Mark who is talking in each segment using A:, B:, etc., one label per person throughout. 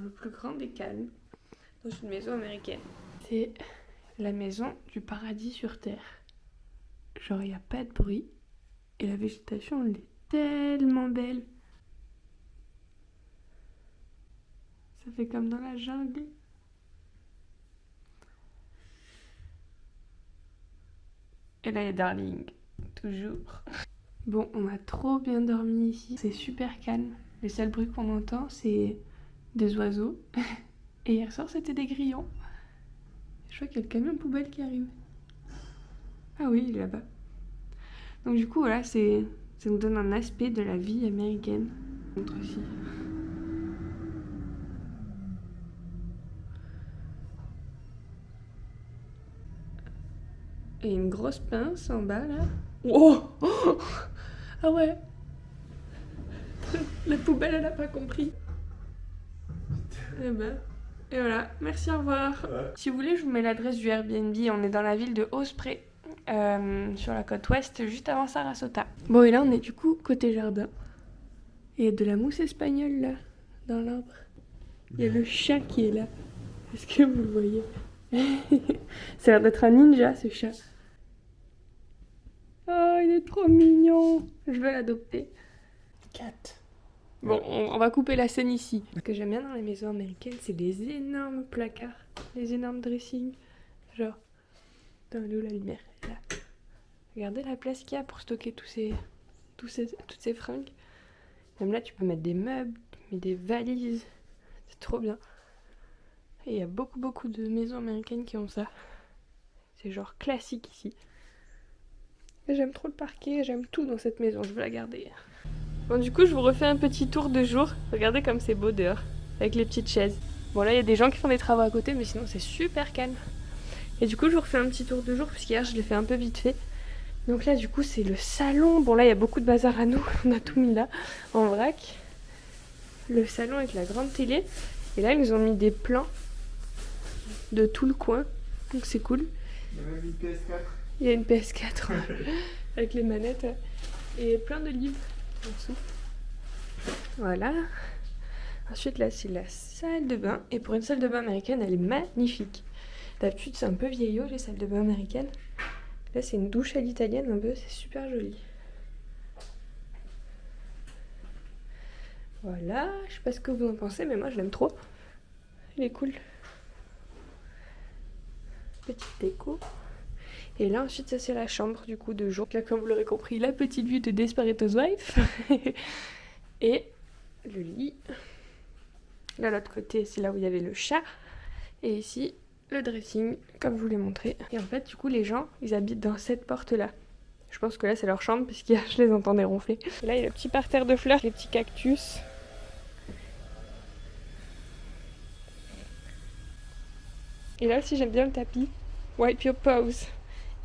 A: le plus grand des calmes, dans une maison américaine. C'est la maison du paradis sur Terre. Genre, il n'y a pas de bruit. Et la végétation, elle est tellement belle. Ça fait comme dans la jungle. Et là, il y a Darling. Toujours. Bon, on a trop bien dormi ici. C'est super calme. Le seul bruit qu'on entend, c'est des oiseaux. Et hier soir, c'était des grillons. Je crois qu'il y a le camion poubelle qui arrive. Ah oui, il est là-bas. Donc du coup, voilà, ça nous donne un aspect de la vie américaine. Montre aussi. Et une grosse pince en bas, là. Oh, oh. Ah ouais. La poubelle, elle a pas compris. Eh ben... Et voilà, merci, au revoir. Ouais. Si vous voulez, je vous mets l'adresse du Airbnb. On est dans la ville de Osprey, sur la côte ouest, juste avant Sarasota. Bon, et là, on est du coup côté jardin. Et il y a de la mousse espagnole, là, dans l'arbre. Il y a le chat qui est là. Est-ce que vous le voyez? Ça a l'air d'être un ninja, ce chat. Oh, il est trop mignon. Je veux l'adopter. Cat. Bon, on va couper la scène ici. Ce que j'aime bien dans les maisons américaines, c'est les énormes placards, les énormes dressings. Genre, dans l'eau, la lumière, là. Regardez la place qu'il y a pour stocker toutes ces fringues. Même là, tu peux mettre des meubles, mais des valises. C'est trop bien. Et il y a beaucoup de maisons américaines qui ont ça. C'est genre classique ici. Et j'aime trop le parquet, j'aime tout dans cette maison, je veux la garder. Bon, du coup, je vous refais un petit tour de jour. Regardez comme c'est beau dehors, avec les petites chaises. Bon, là, il y a des gens qui font des travaux à côté, mais sinon, c'est super calme. Et du coup, je vous refais un petit tour de jour, puisqu'hier, je l'ai fait un peu vite fait. Donc là, du coup, c'est le salon. Bon, là, il y a beaucoup de bazar à nous. On a tout mis là, en vrac. Le salon avec la grande télé. Et là, ils nous ont mis des plans de tout le coin. Donc, c'est cool.
B: Il y a même une PS4.
A: Il y a une PS4 avec les manettes. Et plein de livres en dessous. Voilà. Ensuite, là, c'est la salle de bain. Et pour une salle de bain américaine, elle est magnifique. D'habitude, c'est un peu vieillot, les salles de bain américaines. Là, c'est une douche à l'italienne un peu. C'est super joli. Voilà. Je sais pas ce que vous en pensez, mais moi, je l'aime trop. Il est cool. Petite déco. Et là, ensuite, ça, c'est la chambre, du coup, de jour. Là, comme vous l'aurez compris, la petite vue de Desperate Housewives. Et le lit. Là, l'autre côté, c'est là où il y avait le chat. Et ici, le dressing, comme je vous l'ai montré. Et en fait, du coup, les gens, ils habitent dans cette porte-là. Je pense que là, c'est leur chambre, puisqu'hier, je les entendais ronfler. Et là, il y a le petit parterre de fleurs, les petits cactus. Et là aussi, j'aime bien le tapis. Wipe your paws.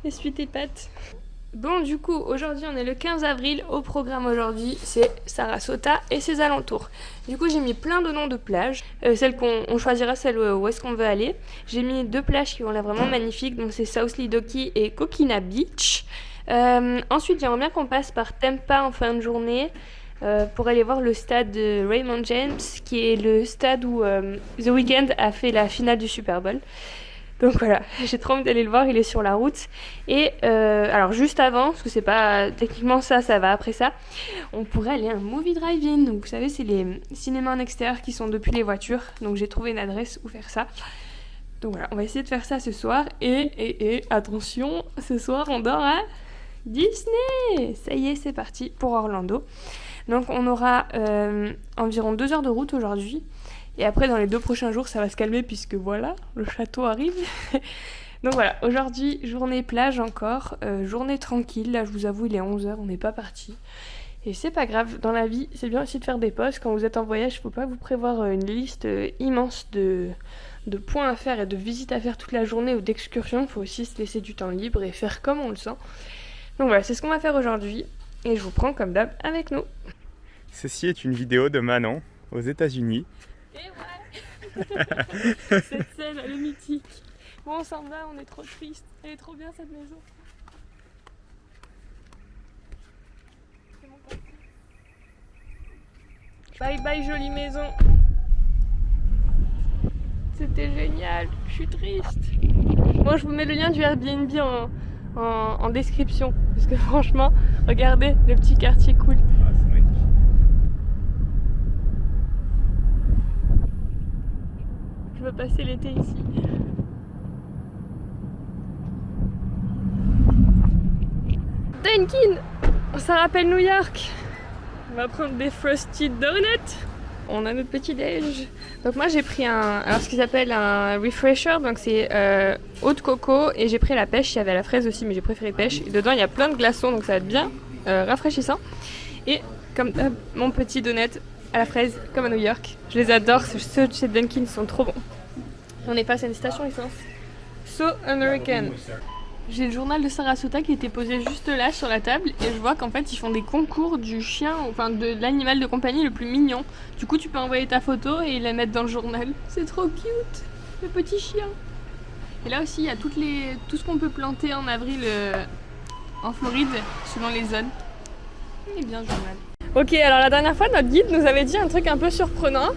A: Essuie tes pattes. Bon, du coup, aujourd'hui, on est le 15 avril. Au programme aujourd'hui, c'est Sarasota et ses alentours. Du coup, j'ai mis plein de noms de plages. Celle on choisira celle où est-ce qu'on veut aller. J'ai mis 2 plages qui ont l'air vraiment magnifiques. Donc, c'est South Lidoki et Coquina Beach. Ensuite, j'aimerais bien qu'on passe par Tampa en fin de journée. Pour aller voir le stade de Raymond James, qui est le stade où The Weeknd a fait la finale du Super Bowl. Donc voilà, j'ai trop envie d'aller le voir, il est sur la route. Et alors juste avant, parce que c'est pas techniquement ça va après ça, on pourrait aller à un movie drive-in. Donc vous savez, c'est les cinémas en extérieur qui sont depuis les voitures. Donc j'ai trouvé une adresse où faire ça. Donc voilà, on va essayer de faire ça ce soir. Et attention, ce soir on dort à Disney. Ça y est, c'est parti pour Orlando. Donc on aura environ 2 heures de route aujourd'hui. Et après, dans les 2 prochains jours, ça va se calmer puisque voilà, le château arrive. Donc voilà, aujourd'hui, journée plage encore, journée tranquille. Là, je vous avoue, il est 11h, on n'est pas parti. Et c'est pas grave, dans la vie, c'est bien aussi de faire des pauses. Quand vous êtes en voyage, il ne faut pas vous prévoir une liste immense de points à faire et de visites à faire toute la journée ou d'excursions. Il faut aussi se laisser du temps libre et faire comme on le sent. Donc voilà, c'est ce qu'on va faire aujourd'hui. Et je vous prends comme d'hab avec nous.
B: Ceci est une vidéo de Manon aux États-Unis.
A: Et ouais. Cette scène, elle est mythique. Bon, on s'en va, on est trop triste. Elle est trop bien cette maison. C'est mon parti. Bye bye jolie maison. c'était génial. Je suis triste. Bon, je vous mets le lien du Airbnb en description. Parce que franchement, regardez le petit quartier cool.
B: Ah, c'est magnifique.
A: Je veux passer l'été ici. Dunkin', ça rappelle New York. On va prendre des Frosted Donuts. On a notre petit déj. Donc moi j'ai pris ce qu'ils appellent un refresher, donc c'est eau de coco, et j'ai pris la pêche. Il y avait la fraise aussi, mais j'ai préféré pêche. Et dedans il y a plein de glaçons, donc ça va être bien rafraîchissant. Et comme mon petit donut à la fraise, comme à New York. Je les adore, ceux de chez Dunkin' sont trop bons. On est passé à une station essence. So American. J'ai le journal de Sarasota qui était posé juste là sur la table et je vois qu'en fait ils font des concours du chien, enfin de l'animal de compagnie le plus mignon. Du coup tu peux envoyer ta photo et la mettre dans le journal. C'est trop cute, le petit chien. Et là aussi il y a tout ce qu'on peut planter en avril en Floride selon les zones. Il est bien le journal. Ok, alors la dernière fois notre guide nous avait dit un truc un peu surprenant.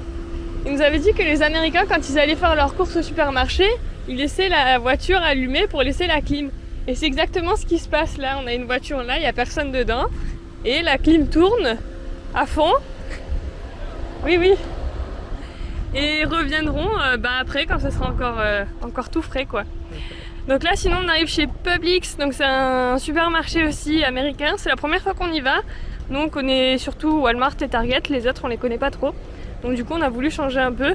A: Il nous avait dit que les Américains quand ils allaient faire leurs courses au supermarché, ils laissaient la voiture allumée pour laisser la clim. Et c'est exactement ce qui se passe là. On a une voiture là, il n'y a personne dedans. Et la clim tourne à fond. Oui, oui. Et ils reviendront après quand ce sera encore tout frais quoi. Donc là sinon on arrive chez Publix. Donc c'est un supermarché aussi américain. C'est la première fois qu'on y va. Nous on connaît surtout Walmart et Target. Les autres on les connaît pas trop. Donc du coup on a voulu changer un peu.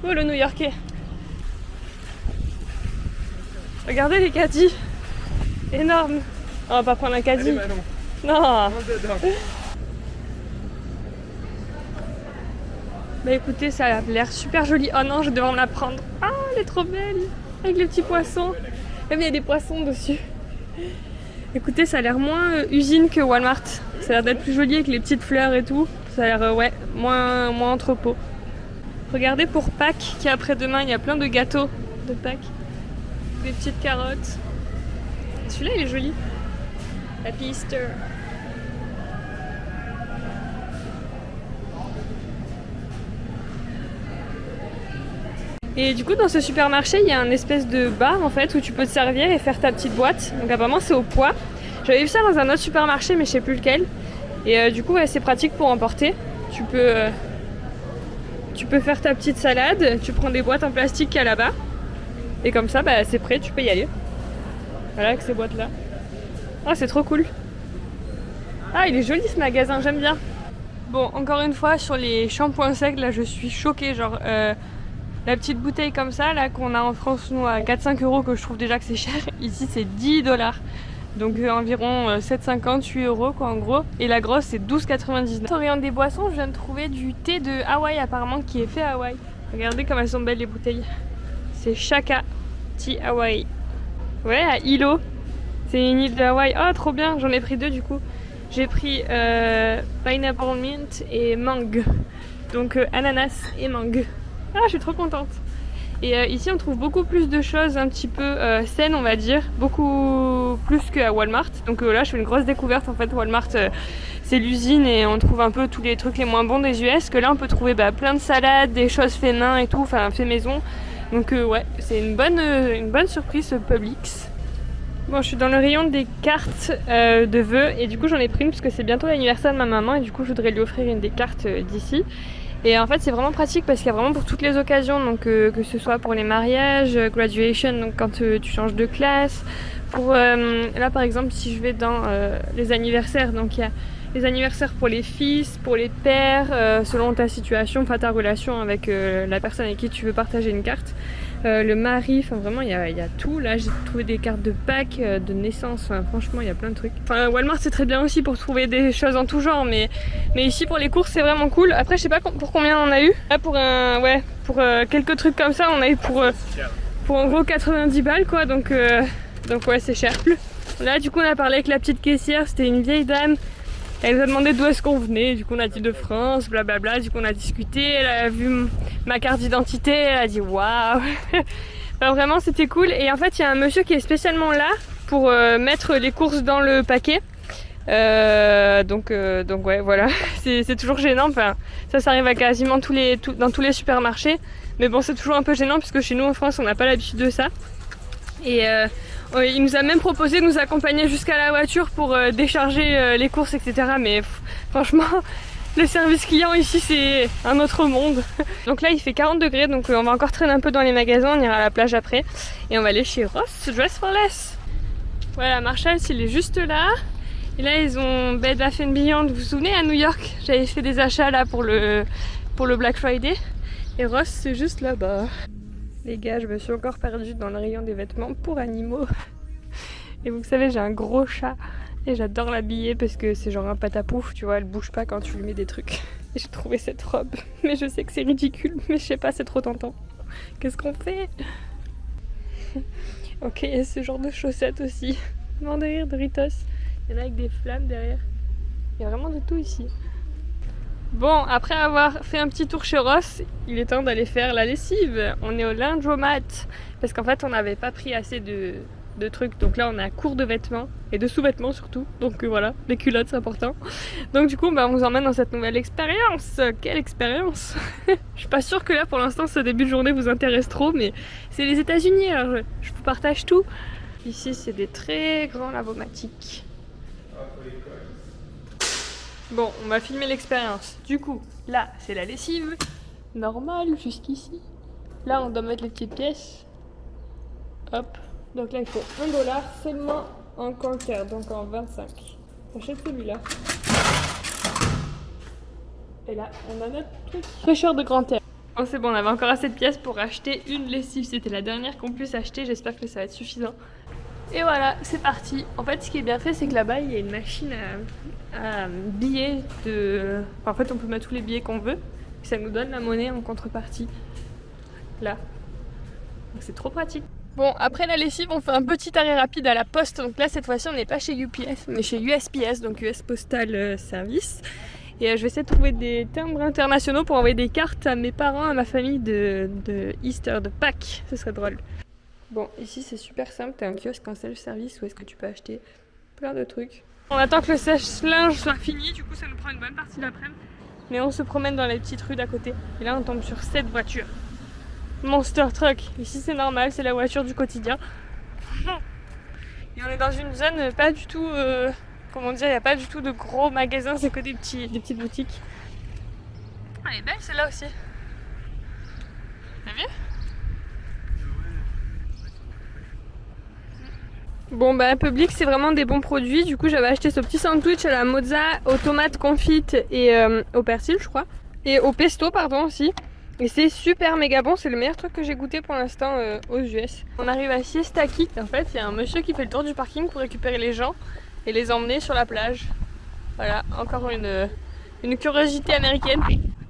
A: Oh le New-Yorkais. Regardez les caddies. Énorme. On va pas prendre un caddie.
B: Allez,
A: non. Bah écoutez, ça a l'air super joli. Oh non, je devrais me la prendre. Ah, elle est trop belle. Avec les petits poissons. Même il y a des poissons dessus. Écoutez, ça a l'air moins usine que Walmart. Ça a l'air d'être plus joli avec les petites fleurs et tout. Ça a l'air moins entrepôt. Regardez pour Pâques qui est après-demain. Il y a plein de gâteaux de Pâques. Des petites carottes. Celui-là il est joli. Happy Easter. Et du coup dans ce supermarché il y a un espèce de bar en fait où tu peux te servir et faire ta petite boîte. Donc apparemment c'est au poids. J'avais vu ça dans un autre supermarché mais je sais plus lequel. Et du coup c'est pratique pour emporter. Tu peux faire ta petite salade, tu prends des boîtes en plastique qu'il y a là-bas. Et comme ça c'est prêt, tu peux y aller. Voilà avec ces boîtes là. Ah c'est trop cool. Ah il est joli ce magasin, j'aime bien. Bon encore une fois sur les shampoings secs là je suis choquée. Genre la petite bouteille comme ça là qu'on a en France nous à 4-5 euros, que je trouve déjà que c'est cher. Ici c'est 10 $. Donc environ 7,50, 8 euros quoi en gros. Et la grosse c'est 12,99. Orient des boissons, je viens de trouver du thé de Hawaï apparemment qui est fait à Hawaï. Regardez comme elles sont belles les bouteilles. C'est Shaka Tea Hawaii. Ouais, à Hilo. C'est une île de Hawaï. Oh, trop bien. J'en ai pris 2 du coup. J'ai pris Pineapple Mint et Mangue. Donc ananas et mangue. Ah, je suis trop contente. Et ici, on trouve beaucoup plus de choses un petit peu saines, on va dire. Beaucoup plus qu'à Walmart. Donc là, je fais une grosse découverte. En fait, Walmart, c'est l'usine et on trouve un peu tous les trucs les moins bons des US. Que là, on peut trouver plein de salades, des choses fait main et tout. Enfin, fait maison. Donc ouais, c'est une bonne surprise ce Publix. Bon, je suis dans le rayon des cartes de vœux et du coup j'en ai pris une parce que c'est bientôt l'anniversaire de ma maman et du coup je voudrais lui offrir une des cartes d'ici. Et en fait c'est vraiment pratique parce qu'il y a vraiment pour toutes les occasions, donc que ce soit pour les mariages, graduation, donc quand tu changes de classe, pour là par exemple si je vais dans les anniversaires, donc il y a les anniversaires pour les fils, pour les pères, selon ta situation, enfin ta relation avec la personne avec qui tu veux partager une carte. Le mari, enfin vraiment il y a tout. Là j'ai trouvé des cartes de Pâques, de naissance, enfin franchement il y a plein de trucs. Enfin Walmart c'est très bien aussi pour trouver des choses en tout genre, mais ici pour les courses c'est vraiment cool. Après je sais pas pour combien on a eu. Là pour quelques trucs comme ça on a eu pour en gros 90 balles quoi, donc ouais c'est cher. Là du coup on a parlé avec la petite caissière, c'était une vieille dame. Elle nous a demandé d'où est-ce qu'on venait, du coup on a dit de France, blablabla, du coup on a discuté, elle a vu ma carte d'identité, elle a dit waouh. Enfin, vraiment c'était cool. Et en fait il y a un monsieur qui est spécialement là pour mettre les courses dans le paquet. Donc ouais, voilà, c'est toujours gênant. Enfin, ça arrive à quasiment dans tous les supermarchés. Mais bon, c'est toujours un peu gênant puisque chez nous en France, on n'a pas l'habitude de ça. Et il nous a même proposé de nous accompagner jusqu'à la voiture pour décharger les courses, etc. Mais franchement, le service client ici, c'est un autre monde. Donc là, il fait 40 degrés, donc on va encore traîner un peu dans les magasins. On ira à la plage après. Et on va aller chez Ross Dress for Less. Voilà, Marshalls, il est juste là. Et là, ils ont Bed Bath & Beyond. Vous vous souvenez, à New York, j'avais fait des achats là pour le Black Friday. Et Ross, c'est juste là-bas. Les gars, je me suis encore perdue dans le rayon des vêtements pour animaux. Et vous savez, j'ai un gros chat. Et j'adore l'habiller parce que c'est genre un patapouf, tu vois, elle bouge pas quand tu lui mets des trucs. Et j'ai trouvé cette robe. Mais je sais que c'est ridicule, mais je sais pas, c'est trop tentant. Qu'est-ce qu'on fait? Ok, il y a ce genre de chaussettes aussi. Mort de rire, Doritos. Il y en a avec des flammes derrière. Il y a vraiment de tout ici. Bon, après avoir fait un petit tour chez Ross, il est temps d'aller faire la lessive. On est au lingeomat parce qu'en fait on n'avait pas pris assez de trucs. Donc là on est à court de vêtements et de sous-vêtements surtout. Donc voilà, les culottes c'est important. Donc du coup on vous emmène dans cette nouvelle expérience. Quelle expérience! Je suis pas sûre que là pour l'instant ce début de journée vous intéresse trop, mais c'est les États-Unis, alors je vous partage tout. Ici c'est des très grands lavomatiques. Bon, on va filmer l'expérience. Du coup, là, c'est la lessive. Normale, jusqu'ici. Là, on doit mettre les petites pièces. Hop. Donc là, il faut $1 seulement en Conquer, donc en 25. J'achète celui-là. Et là, on a notre truc. Fraîcheur de grand air. Oh, c'est bon, on avait encore assez de pièces pour acheter une lessive. C'était la dernière qu'on puisse acheter. J'espère que ça va être suffisant. Et voilà, c'est parti. En fait, ce qui est bien fait, c'est que là-bas, il y a une machine à billets de... Enfin, en fait, on peut mettre tous les billets qu'on veut. Et ça nous donne la monnaie en contrepartie. Là. Donc c'est trop pratique. Bon, après la lessive, on fait un petit arrêt rapide à la poste. Donc là, cette fois-ci, on n'est pas chez UPS, on est chez USPS, donc US Postal Service. Et je vais essayer de trouver des timbres internationaux pour envoyer des cartes à mes parents, à ma famille de Easter, de Pâques. Ce serait drôle. Bon, ici c'est super simple, t'as un kiosque en self-service où est-ce que tu peux acheter plein de trucs. On attend que le sèche-linge soit fini, du coup ça nous prend une bonne partie de l'après-midi. Mais on se promène dans les petites rues d'à côté. Et là on tombe sur cette voiture. Monster Truck. Ici c'est normal, c'est la voiture du quotidien. Et on est dans une zone pas du tout... comment dire, il n'y a pas du tout de gros magasins, c'est que des petites boutiques. Ah, elle est belle celle-là aussi. T'as vu? Bon bah Publix c'est vraiment des bons produits, du coup j'avais acheté ce petit sandwich à la mozza, aux tomates confites et au persil je crois, et au pesto pardon aussi, et c'est super méga bon, c'est le meilleur truc que j'ai goûté pour l'instant aux US. On arrive à Siesta Key, en fait il y a un monsieur qui fait le tour du parking pour récupérer les gens et les emmener sur la plage. Voilà, encore une curiosité américaine.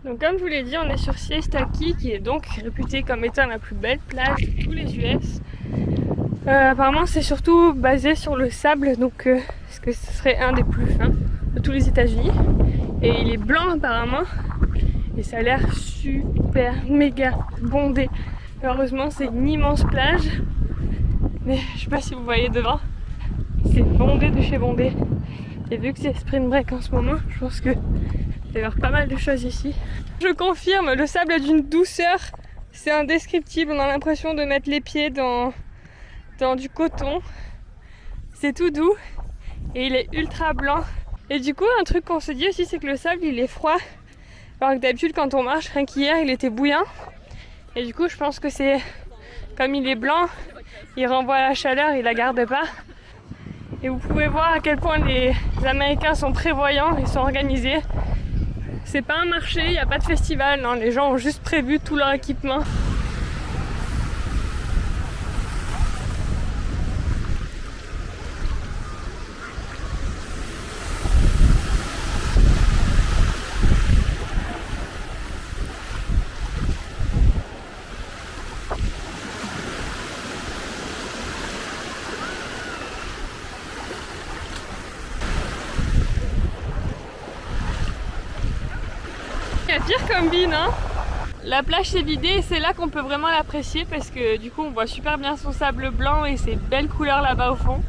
A: Donc comme je vous l'ai dit, on est sur Siesta Key qui est donc réputée comme étant la plus belle plage de tous les US. Apparemment c'est surtout basé sur le sable, donc parce que ce serait un des plus fins de tous les États-Unis. Et il est blanc apparemment, et ça a l'air super méga bondé. Heureusement c'est une immense plage, mais je sais pas si vous voyez devant, c'est bondé de chez bondé. Et vu que c'est spring break en ce moment, je pense que il va y avoir pas mal de choses ici. Je confirme, le sable est d'une douceur, c'est indescriptible, on a l'impression de mettre les pieds dans du coton. C'est tout doux et il est ultra blanc. Et du coup un truc qu'on se dit aussi c'est que le sable il est froid, alors que d'habitude quand on marche, rien qu'hier il était bouillant. Et du coup je pense que c'est comme il est blanc, il renvoie la chaleur, il la garde pas. Et vous pouvez voir à quel point les Américains sont prévoyants et sont organisés. C'est pas un marché, il n'y a pas de festival, non, les gens ont juste prévu tout leur équipement. Il y a pire comme vie, non? La plage s'est vidée et c'est là qu'on peut vraiment l'apprécier parce que du coup on voit super bien son sable blanc et ses belles couleurs là-bas au fond.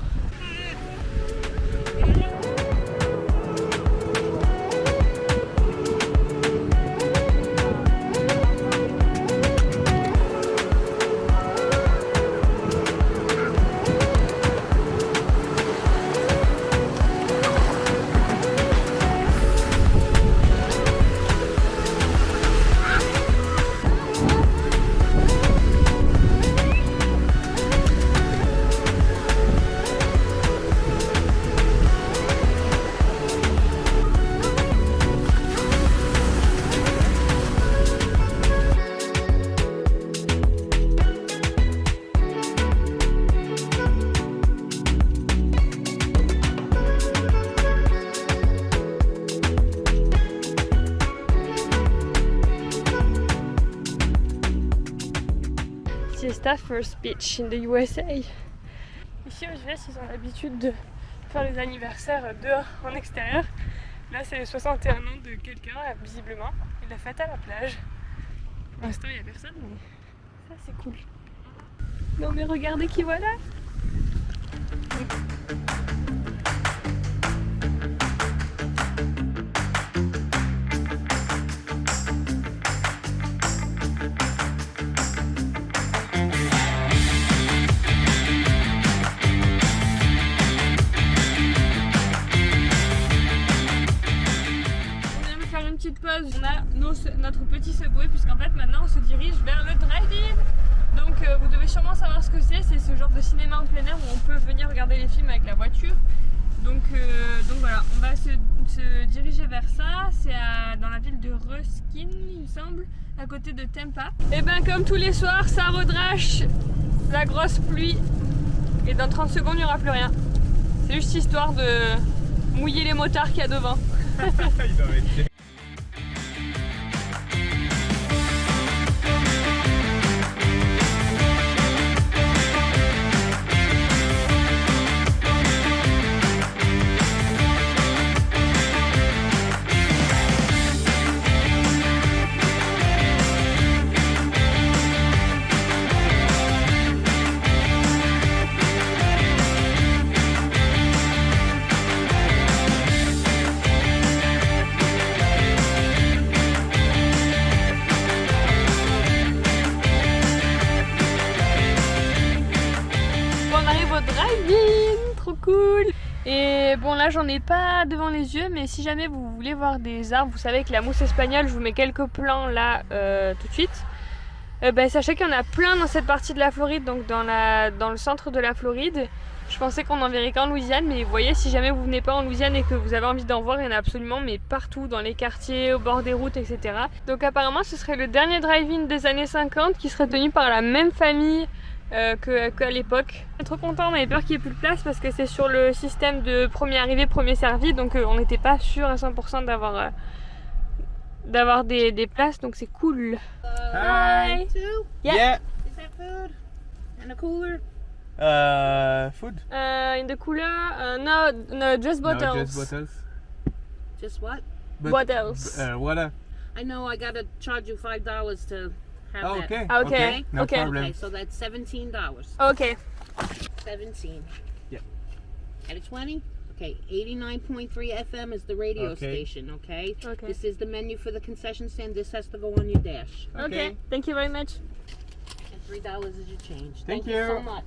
A: siesta first beach in the USA. Ici aux US, ils ont l'habitude de faire les anniversaires dehors, en extérieur. Là, c'est les 61 ans de quelqu'un, visiblement. Il l'a fait à la plage. Pour l'instant, il n'y a personne, mais ça, c'est cool. Non, mais regardez qui voilà! Pause. On a notre petit subway puisqu'en fait maintenant on se dirige vers le drive-in. Donc vous devez sûrement savoir ce que c'est ce genre de cinéma en plein air où on peut venir regarder les films avec la voiture. Donc voilà, on va se diriger vers ça. C'est dans la ville de Ruskin, il me semble, à côté de Tampa. Et ben comme tous les soirs, ça redrache, la grosse pluie, et dans 30 secondes il n'y aura plus rien. C'est juste histoire de mouiller les motards qu'il y a devant. Trop cool. Et bon là j'en ai pas devant les yeux, mais si jamais vous voulez voir des arbres, vous savez que la mousse espagnole, je vous mets quelques plans là tout de suite. Sachez qu'il y en a plein dans cette partie de la Floride, donc dans le centre de la Floride. Je pensais qu'on en verrait qu'en Louisiane, mais vous voyez, si jamais vous venez pas en Louisiane et que vous avez envie d'en voir, il y en a absolument, mais partout, dans les quartiers, au bord des routes, etc. Donc apparemment ce serait le dernier drive-in des années 50 qui serait tenu par la même famille qu'à l'époque. On est trop content, on avait peur qu'il n'y ait plus de place parce que c'est sur le système de premier arrivé, premier servi, donc on n'était pas sûr à 100% d'avoir des places, donc c'est cool.
B: Hi.
A: Yeah.
C: Is that food? And a cooler?
B: Food?
A: In the cooler? No, just bottles.
B: No, just bottles.
C: Just what?
A: Bottles.
B: Water.
C: I know I gotta charge you $5 to have
B: Oh,
C: that.
B: okay.
A: Okay.
B: No
A: Okay.
B: problem.
C: Okay, so that's $17.
A: Ok.
C: 17.
B: Yep.
C: At a 20? Okay, 89.3 FM is the radio
B: Okay.
C: station, okay?
A: Okay.
C: This is the menu for the concession stand. This has to go on your dash.
A: Ok. Thank you very much.
C: And $3 is your change.
B: Thank
C: you
B: you.
C: so much.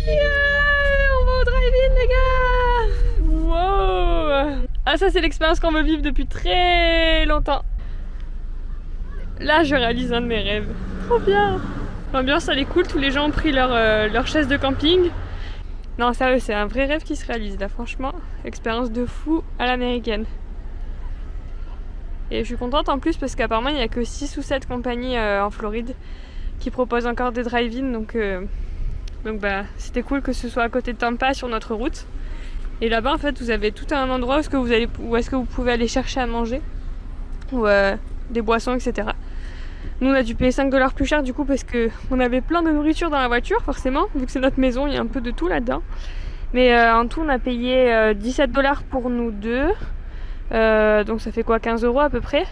A: Yeah, on va au drive-in les gars. Wow. Ah ça c'est l'expérience qu'on veut vivre depuis très longtemps. Là je réalise un de mes rêves. Trop bien. L'ambiance elle est cool, tous les gens ont pris leur chaise de camping. Non sérieux, c'est un vrai rêve qui se réalise là, franchement. Expérience de fou à l'américaine. Et je suis contente en plus parce qu'apparemment il n'y a que 6 ou 7 compagnies en Floride qui proposent encore des drive-in, donc c'était cool que ce soit à côté de Tampa sur notre route. Et là-bas en fait vous avez tout un endroit où est-ce que vous pouvez aller chercher à manger ou des boissons, etc. Nous on a dû payer $5 plus cher du coup parce qu'on avait plein de nourriture dans la voiture forcément, vu que c'est notre maison, il y a un peu de tout là-dedans. Mais en tout on a payé $17 pour nous deux, donc ça fait quoi, 15 € à peu près.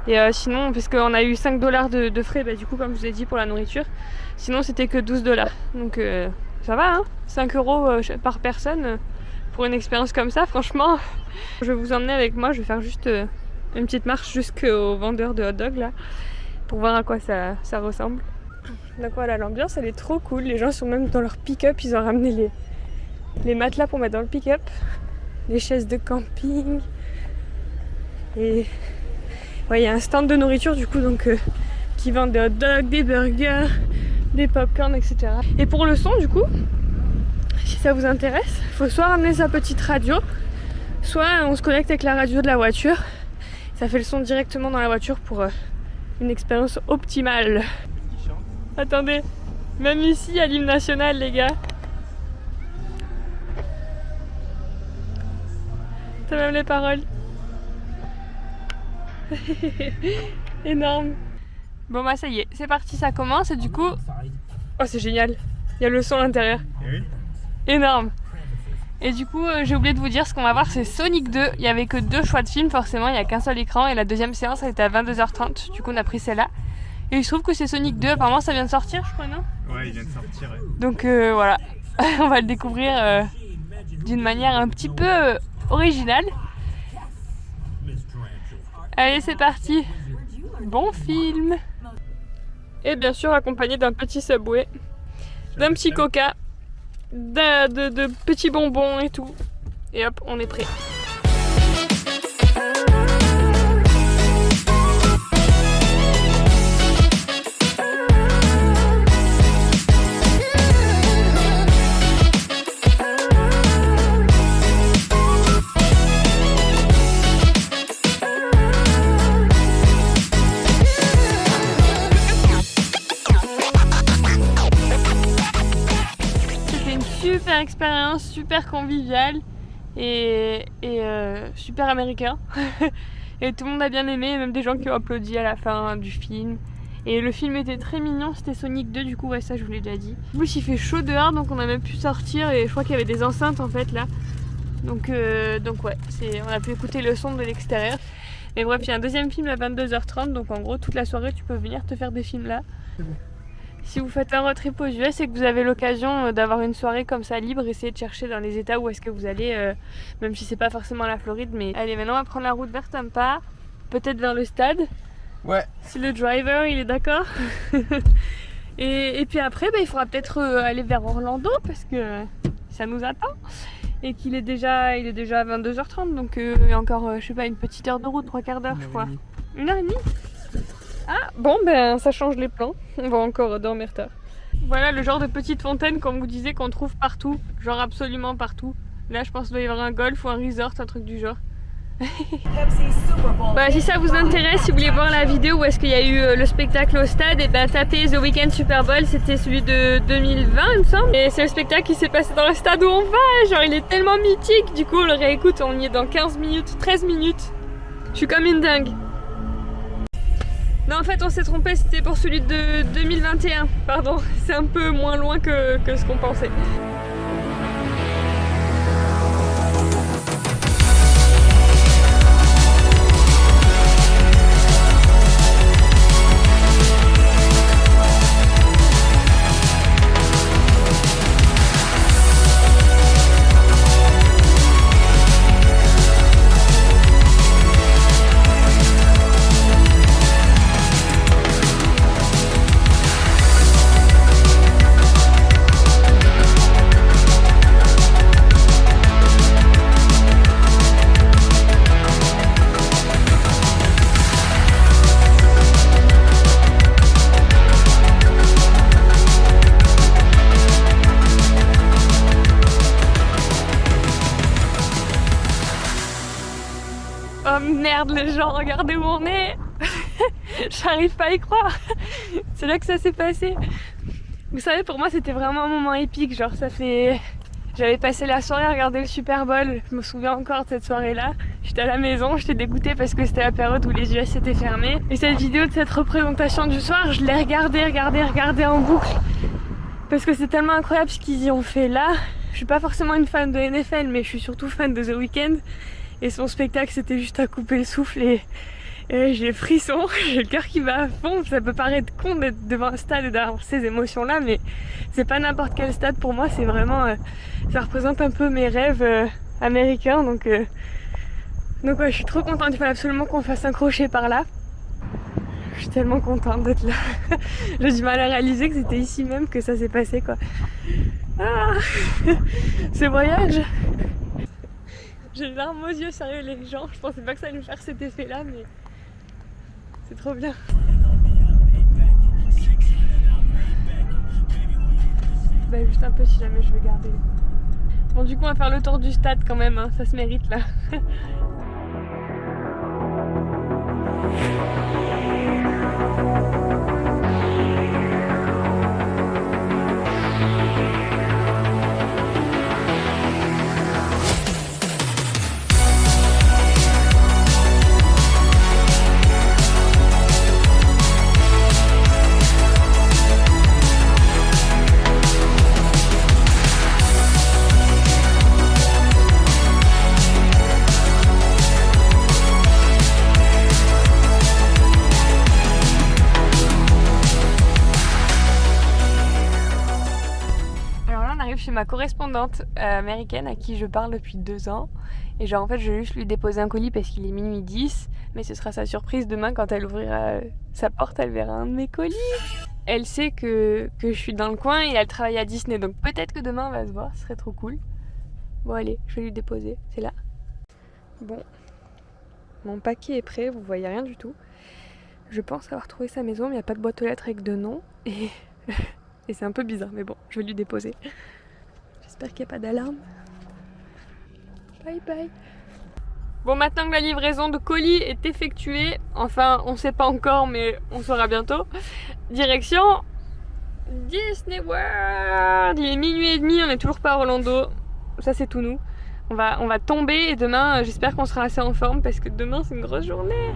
A: Et sinon, parce qu'on a eu $5 de frais, du coup comme je vous ai dit pour la nourriture, sinon c'était que $12. Donc ça va hein, 5 € par personne pour une expérience comme ça, franchement. Je vais vous emmener avec moi, je vais faire juste une petite marche jusqu'au vendeur de hot dog là, pour voir à quoi ça ressemble. Donc voilà, l'ambiance elle est trop cool, les gens sont même dans leur pick-up, ils ont ramené les matelas pour mettre dans le pick-up, les chaises de camping, et ouais, il y a un stand de nourriture du coup donc qui vend des hot dogs, des burgers, des popcorn, etc. Et pour le son du coup, si ça vous intéresse, il faut soit ramener sa petite radio, soit on se connecte avec la radio de la voiture. Ça fait le son directement dans la voiture pour une expérience optimale. Attendez, même ici il y a l'hymne national les gars. T'as même les paroles. Énorme. Bon bah ça y est, c'est parti, ça commence et du coup... Oh c'est génial, il y a le son à l'intérieur.
B: Oui.
A: Énorme. Et du coup j'ai oublié de vous dire, ce qu'on va voir c'est Sonic 2. Il n'y avait que 2 choix de films, forcément il n'y a qu'un seul écran et la deuxième séance elle était à 22h30. Du coup on a pris celle-là. Et il se trouve que c'est Sonic 2, apparemment ça vient de sortir je crois, non?
B: Ouais, il vient de sortir. Ouais.
A: Donc voilà, on va le découvrir d'une manière un petit peu originale. Allez c'est parti. Bon film. Et bien sûr accompagné d'un petit Subway, d'un petit Coca, de petits bonbons et tout. Et hop, on est prêt. Super expérience, super conviviale et super américain. Et tout le monde a bien aimé, même des gens qui ont applaudi à la fin du film. Et le film était très mignon, c'était Sonic 2 du coup, ouais ça je vous l'ai déjà dit. En plus il fait chaud dehors donc on a même pu sortir et je crois qu'il y avait des enceintes en fait là. Donc ouais, on a pu écouter le son de l'extérieur. Et bref, il y a un deuxième film à 22h30 donc en gros toute la soirée tu peux venir te faire des films là. Si vous faites un road trip aux US et que vous avez l'occasion d'avoir une soirée comme ça libre, essayez de chercher dans les états où est-ce que vous allez, même si c'est pas forcément la Floride. Mais allez, maintenant on va prendre la route vers Tampa, peut-être vers le stade.
B: Ouais.
A: Si le driver il est d'accord. et puis après, il faudra peut-être aller vers Orlando parce que ça nous attend. Et qu'il est déjà, à 22h30, donc il y a encore, je sais pas, une petite heure de route, 3/4 d'heure je crois. 1h30. Ah bon ben ça change les plans, on va encore dormir tard. Voilà le genre de petite fontaine comme vous disiez qu'on trouve partout, genre absolument partout. Là je pense qu'il doit y avoir un golf ou un resort, un truc du genre. Voilà, si ça vous intéresse, si vous voulez voir la vidéo où est-ce qu'il y a eu le spectacle au stade, et ben tapez The Weeknd Super Bowl, c'était celui de 2020 il me semble. Et c'est le spectacle qui s'est passé dans le stade où on va, genre il est tellement mythique, du coup on le réécoute, on y est dans 15 minutes, 13 minutes. Je suis comme une dingue. Non en fait on s'est trompé, c'était pour celui de 2021, pardon, c'est un peu moins loin que ce qu'on pensait. Oh merde les gens, regardez où on est. J'arrive pas à y croire. C'est là que ça s'est passé. Vous savez, pour moi c'était vraiment un moment épique. Genre j'avais passé la soirée à regarder le Super Bowl. Je me souviens encore de cette soirée-là. J'étais à la maison, j'étais dégoûtée parce que c'était la période où les US étaient fermés. Et cette vidéo de cette représentation du soir, je l'ai regardée en boucle. Parce que c'est tellement incroyable ce qu'ils y ont fait là. Je suis pas forcément une fan de NFL, mais je suis surtout fan de The Weeknd. Et son spectacle, c'était juste à couper le souffle et j'ai les frissons, j'ai le cœur qui va à fond. Ça peut paraître con d'être devant un stade et d'avoir ces émotions-là, mais c'est pas n'importe quel stade pour moi. C'est vraiment, ça représente un peu mes rêves américains. Donc ouais, je suis trop contente. Il fallait absolument qu'on fasse un crochet par là. Je suis tellement contente d'être là. J'ai du mal à réaliser que c'était ici même que ça s'est passé, quoi. Ah, ce voyage. J'ai les larmes aux yeux, sérieux les gens. Je pensais pas que ça allait me faire cet effet là, mais c'est trop bien. Bah juste un peu si jamais je veux garder. Bon du coup on va faire le tour du stade quand même, hein. Ça se mérite là. chez ma correspondante américaine à qui je parle depuis 2 ans. Et genre en fait je vais juste lui déposer un colis parce qu'il est minuit 10. Mais ce sera sa surprise demain quand elle ouvrira sa porte, elle verra un de mes colis. Elle sait que je suis dans le coin et elle travaille à Disney. Donc peut-être que demain on va se voir, ce serait trop cool. Bon allez, je vais lui déposer, c'est là. Bon, mon paquet est prêt, vous voyez rien du tout. Je pense avoir trouvé sa maison, mais il n'y a pas de boîte aux lettres avec de nom. Et c'est un peu bizarre, mais bon, je vais lui déposer. J'espère qu'il n'y a pas d'alarme. Bye bye. Bon, maintenant que la livraison de colis est effectuée, enfin, on sait pas encore, mais on saura bientôt. Direction Disney World. Il est minuit et demi, on n'est toujours pas à Orlando. Ça, c'est tout nous. On va tomber et demain, j'espère qu'on sera assez en forme parce que demain, c'est une grosse journée.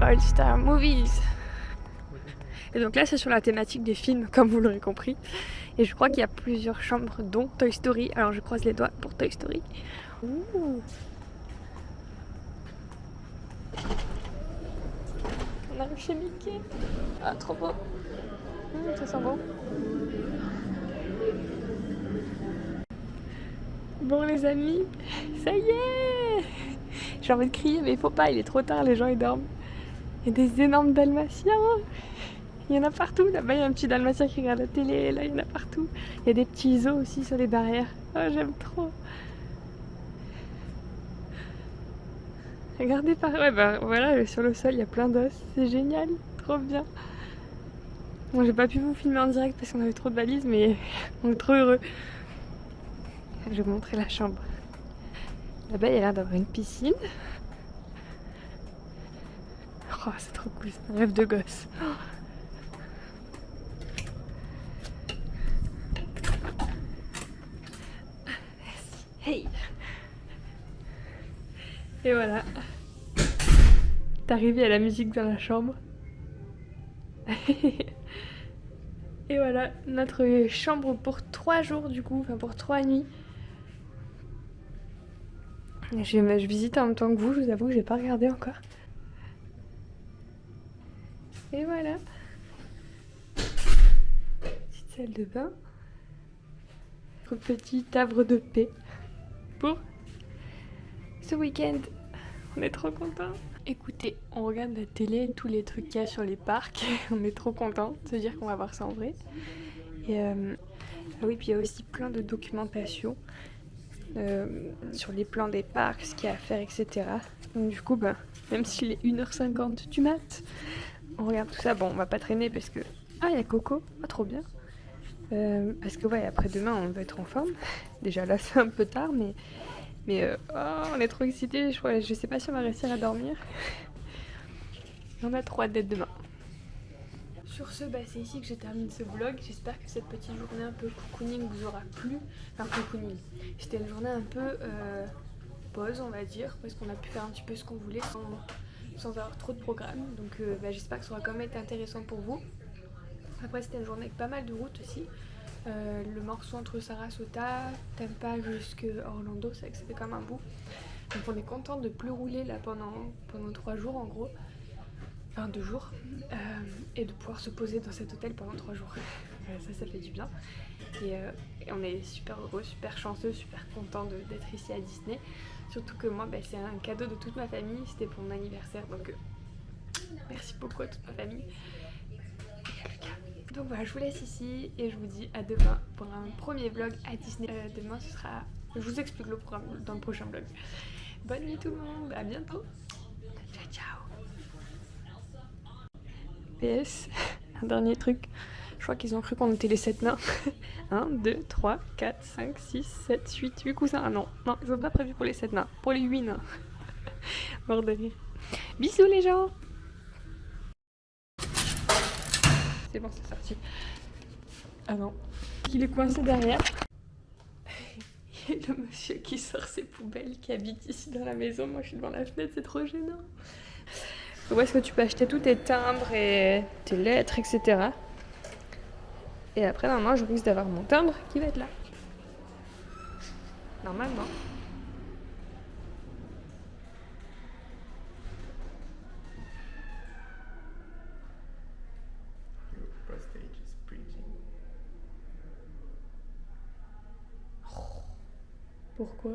A: All Star Movies. Et donc là c'est sur la thématique des films comme vous l'aurez compris. Et je crois qu'il y a plusieurs chambres dont Toy Story. Alors je croise les doigts pour Toy Story. Ouh. On arrive chez Mickey. Ah trop beau. Ça sent bon. Bon les amis, ça y est. J'ai envie de crier mais il faut pas, il est trop tard, les gens ils dorment. Il y a des énormes dalmatiens. Il y en a partout. Là-bas, il y a un petit dalmatien qui regarde la télé. Là, il y en a partout. Il y a des petits zoos aussi sur les barrières. Oh, j'aime trop. Regardez par... Ouais, bah voilà, sur le sol, il y a plein d'os. C'est génial. Trop bien. Bon, j'ai pas pu vous filmer en direct parce qu'on avait trop de valises, mais on est trop heureux. Je vais vous montrer la chambre. Là-bas, il y a l'air d'avoir une piscine. Oh, c'est trop cool, c'est un rêve de gosse. Oh. Hey. Et voilà. T'es arrivé à la musique dans la chambre. Et voilà, notre chambre pour 3 jours du coup, enfin pour 3 nuits. Je visite en même temps que vous, je vous avoue que j'ai pas regardé encore. Et voilà. Petite salle de bain. Notre petit havre de paix pour ce week-end. On est trop contents. Écoutez, on regarde la télé, tous les trucs qu'il y a sur les parcs. On est trop contents de se dire qu'on va voir ça en vrai. Et ah oui, puis il y a aussi plein de documentation sur les plans des parcs, ce qu'il y a à faire, etc. Donc du coup, même s'il est 1h50 du mat', on regarde tout ça. Bon, on va pas traîner parce que... Ah, il y a Coco, pas trop bien. Parce que ouais, après demain, on va être en forme. Déjà là, c'est un peu tard, mais on est trop excités. Je sais pas si on va réussir à dormir. On a trop hâte d'être demain. Sur ce, c'est ici que je termine ce vlog. J'espère que cette petite journée un peu cocooning vous aura plu. Enfin, cocooning. C'était une journée un peu pause, on va dire, parce qu'on a pu faire un petit peu ce qu'on voulait sans avoir trop de programme. Donc j'espère que ça aura quand même été intéressant pour vous. Après, c'était une journée avec pas mal de routes aussi. Le morceau entre Sarasota, Tampa jusqu'à Orlando, c'est vrai que c'était quand même un bout. Donc on est content de plus rouler là pendant 3 jours en gros. Enfin 2 jours. Et de pouvoir se poser dans cet hôtel pendant 3 jours. Ça fait du bien. Et on est super heureux, super chanceux, super content d'être ici à Disney. Surtout que moi, c'est un cadeau de toute ma famille. C'était pour mon anniversaire. Donc merci beaucoup à toute ma famille. Et à Lucas. Donc voilà, je vous laisse ici et je vous dis à demain pour un premier vlog à Disney. Demain, ce sera... Je vous explique le programme dans le prochain vlog. Bonne nuit tout le monde, à bientôt. Ciao, ciao. PS, un dernier truc. Je crois qu'ils ont cru qu'on était les 7 nains. 1, 2, 3, 4, 5, 6, 7, 8 cousins. Ah non, non, ils ont pas prévu pour les 7 nains. Pour les 8 nains. Mort de rire. Bisous les gens. C'est bon, c'est sorti. Ah non. Il est coincé derrière. Il y a le monsieur qui sort ses poubelles, qui habite ici dans la maison. Moi, je suis devant la fenêtre, c'est trop gênant. Où est-ce que tu peux acheter tous tes timbres et tes lettres, etc. Et après, normalement, je risque d'avoir mon timbre qui va être là. Normalement. Pourquoi ?